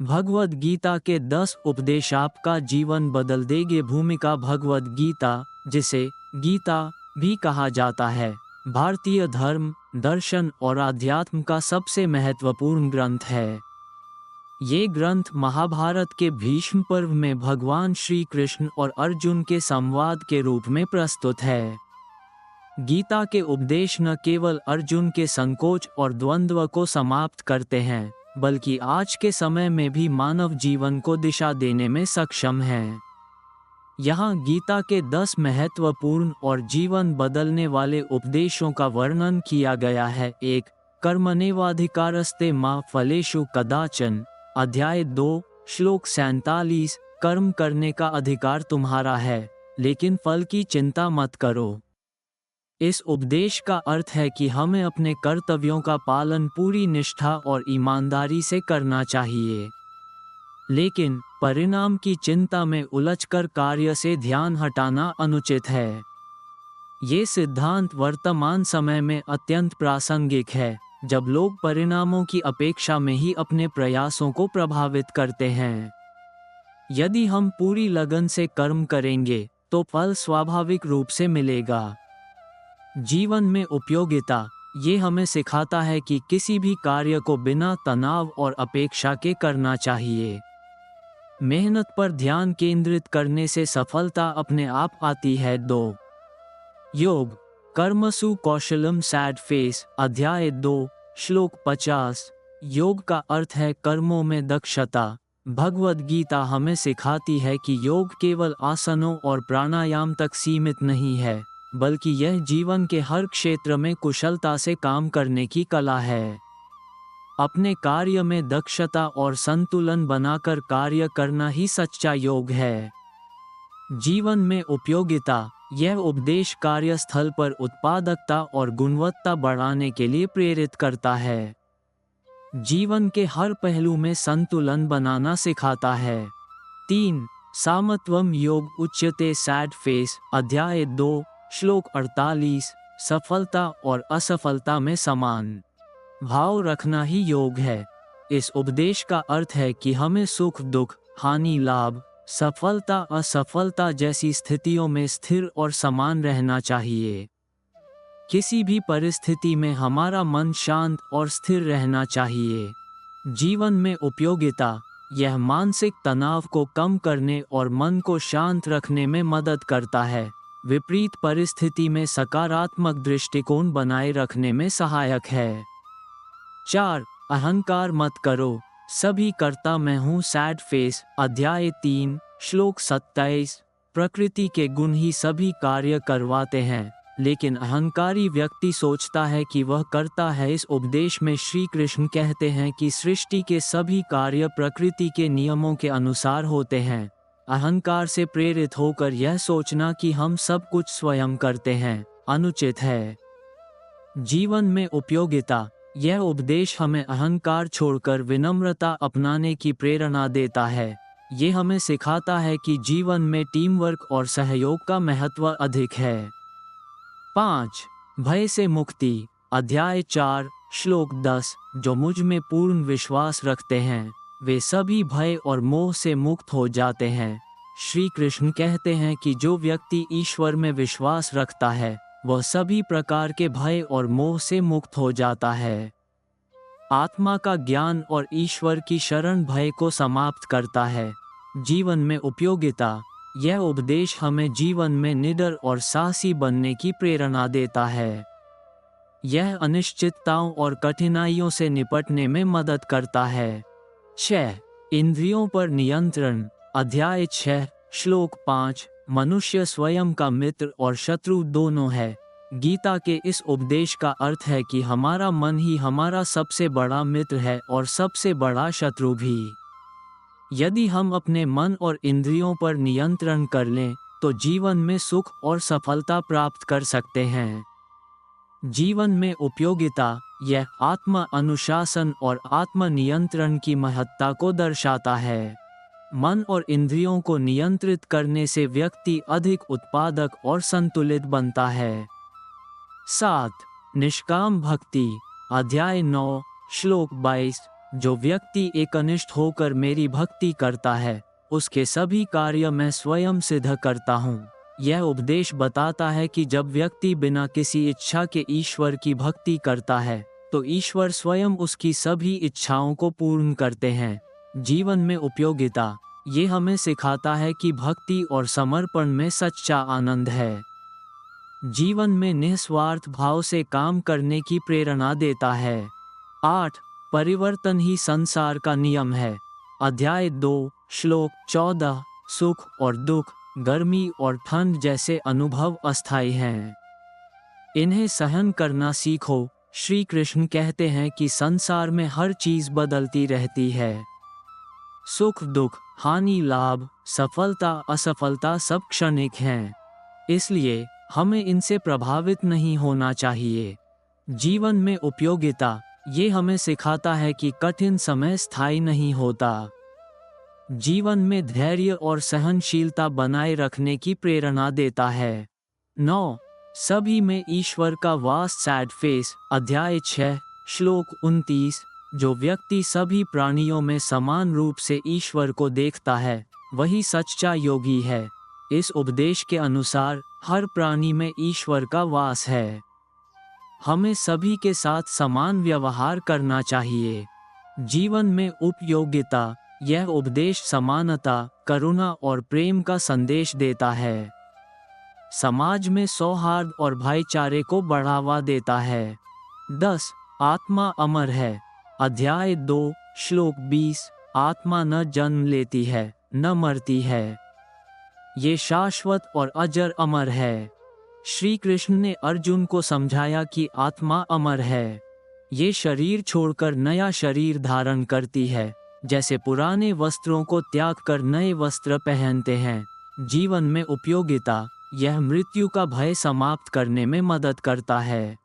भगवद गीता के 10 उपदेश आपका जीवन बदल देंगे। भूमिका भगवद गीता, जिसे गीता भी कहा जाता है, भारतीय धर्म, दर्शन और आध्यात्म का सबसे महत्वपूर्ण ग्रंथ है। ये ग्रंथ महाभारत के भीष्म पर्व में भगवान श्री कृष्ण और अर्जुन के संवाद के रूप में प्रस्तुत है। गीता के उपदेश न केवल अर्जुन के संकोच और द्वंद्व को समाप्त करते हैं, बल्कि आज के समय में भी मानव जीवन को दिशा देने में सक्षम हैं। यहाँ गीता के 10 महत्वपूर्ण और जीवन बदलने वाले उपदेशों का वर्णन किया गया है। 1. कर्मण्येवाधिकारस्ते मा फलेषु कदाचन। अध्याय 2, श्लोक 47। कर्म करने का अधिकार तुम्हारा है, लेकिन फल की चिंता मत करो। इस उपदेश का अर्थ है कि हमें अपने कर्तव्यों का पालन पूरी निष्ठा और ईमानदारी से करना चाहिए, लेकिन परिणाम की चिंता में उलझकर कार्य से ध्यान हटाना अनुचित है। ये सिद्धांत वर्तमान समय में अत्यंत प्रासंगिक है, जब लोग परिणामों की अपेक्षा में ही अपने प्रयासों को प्रभावित करते हैं। यदि हम पूरी लगन से कर्म करेंगे, तो फल स्वाभाविक रूप से मिलेगा। जीवन में उपयोगिता, ये हमें सिखाता है कि किसी भी कार्य को बिना तनाव और अपेक्षा के करना चाहिए। मेहनत पर ध्यान केंद्रित करने से सफलता अपने आप आती है। 2. योग कर्मसु कौशलम सैड फेस। अध्याय 2, श्लोक 50। योग का अर्थ है कर्मों में दक्षता। भगवद गीता हमें सिखाती है कि योग केवल आसनों और प्राणायाम तक सीमित नहीं है, बल्कि यह जीवन के हर क्षेत्र में कुशलता से काम करने की कला है। अपने कार्य में दक्षता और संतुलन बनाकर कार्य करना ही सच्चा योग है। जीवन में उपयोगिता, यह उपदेश कार्यस्थल पर उत्पादकता और गुणवत्ता बढ़ाने के लिए प्रेरित करता है। जीवन के हर पहलू में संतुलन बनाना सिखाता है। 3. सामत्वम योग उच्यते सैड फेस। अध्याय 2, श्लोक 48। सफलता और असफलता में समान भाव रखना ही योग है। इस उपदेश का अर्थ है कि हमें सुख दुख, हानि लाभ, सफलता असफलता जैसी स्थितियों में स्थिर और समान रहना चाहिए। किसी भी परिस्थिति में हमारा मन शांत और स्थिर रहना चाहिए। जीवन में उपयोगिता, यह मानसिक तनाव को कम करने और मन को शांत रखने में मदद करता है। विपरीत परिस्थिति में सकारात्मक दृष्टिकोण बनाए रखने में सहायक है। 4. अहंकार मत करो, सभी करता मैं हूँ सैड फेस। अध्याय 3, श्लोक 27। प्रकृति के गुण ही सभी कार्य करवाते हैं, लेकिन अहंकारी व्यक्ति सोचता है कि वह करता है। इस उपदेश में श्री कृष्ण कहते हैं कि सृष्टि के सभी कार्य प्रकृति के नियमों के अनुसार होते हैं। अहंकार से प्रेरित होकर यह सोचना कि हम सब कुछ स्वयं करते हैं, अनुचित है। जीवन में उपयोगिता, यह उपदेश हमें अहंकार छोड़कर विनम्रता अपनाने की प्रेरणा देता है। ये हमें सिखाता है कि जीवन में टीम वर्क और सहयोग का महत्व अधिक है। 5. भय से मुक्ति। अध्याय 4, श्लोक 10। जो मुझ में पूर्ण विश्वास रखते हैं, वे सभी भय और मोह से मुक्त हो जाते हैं। श्री कृष्ण कहते हैं कि जो व्यक्ति ईश्वर में विश्वास रखता है, वह सभी प्रकार के भय और मोह से मुक्त हो जाता है। आत्मा का ज्ञान और ईश्वर की शरण भय को समाप्त करता है। जीवन में उपयोगिता, यह उपदेश हमें जीवन में निडर और साहसी बनने की प्रेरणा देता है। यह अनिश्चितताओं और कठिनाइयों से निपटने में मदद करता है। 6. इंद्रियों पर नियंत्रण। अध्याय 6, श्लोक 5। मनुष्य स्वयं का मित्र और शत्रु दोनों है। गीता के इस उपदेश का अर्थ है कि हमारा मन ही हमारा सबसे बड़ा मित्र है और सबसे बड़ा शत्रु भी। यदि हम अपने मन और इंद्रियों पर नियंत्रण कर लें, तो जीवन में सुख और सफलता प्राप्त कर सकते हैं। जीवन में उपयोगिता, यह आत्म अनुशासन और आत्म नियंत्रण की महत्ता को दर्शाता है। मन और इंद्रियों को नियंत्रित करने से व्यक्ति अधिक उत्पादक और संतुलित बनता है। 7. निष्काम भक्ति। अध्याय 9, श्लोक 22। जो व्यक्ति एकनिष्ठ होकर मेरी भक्ति करता है, उसके सभी कार्य मैं स्वयं सिद्ध करता हूँ। यह उपदेश बताता है कि जब व्यक्ति बिना किसी इच्छा के ईश्वर की भक्ति करता है, तो ईश्वर स्वयं उसकी सभी इच्छाओं को पूर्ण करते हैं। जीवन में उपयोगिता। ये हमें सिखाता है कि भक्ति और समर्पण में सच्चा आनंद है। जीवन में निस्वार्थ भाव से काम करने की प्रेरणा देता है। 8. परिवर्तन ही संसार का नियम है। अध्याय 2, श्लोक 14। सुख और दुख, गर्मी और ठंड जैसे अनुभव अस्थायी हैं। इन्हें सहन करना सीखो। श्री कृष्ण कहते हैं कि संसार में हर चीज बदलती रहती है। सुख दुख, हानि लाभ, सफलता असफलता सब क्षणिक हैं। इसलिए हमें इनसे प्रभावित नहीं होना चाहिए। जीवन में उपयोगिता। ये हमें सिखाता है कि कठिन समय स्थायी नहीं होता। जीवन में धैर्य और सहनशीलता बनाए रखने की प्रेरणा देता है। 9. सभी में ईश्वर का वास। Sad face. अध्याय 6, श्लोक 29। जो व्यक्ति सभी प्राणियों में समान रूप से ईश्वर को देखता है, वही सच्चा योगी है। इस उपदेश के अनुसार हर प्राणी में ईश्वर का वास है। हमें सभी के साथ समान व्यवहार करना चाहिए। जीवन में उपयोगिता। यह उपदेश समानता, करुणा और प्रेम का संदेश देता है। समाज में सौहार्द और भाईचारे को बढ़ावा देता है। 10. आत्मा अमर है। अध्याय 2, श्लोक 20। आत्मा न जन्म लेती है, न मरती है। ये शाश्वत और अजर अमर है। श्री कृष्ण ने अर्जुन को समझाया कि आत्मा अमर है। ये शरीर छोड़कर नया शरीर धारण करती है, जैसे पुराने वस्त्रों को त्याग कर नए वस्त्र पहनते हैं। जीवन में उपयोगिता। यह मृत्यु का भय समाप्त करने में मदद करता है।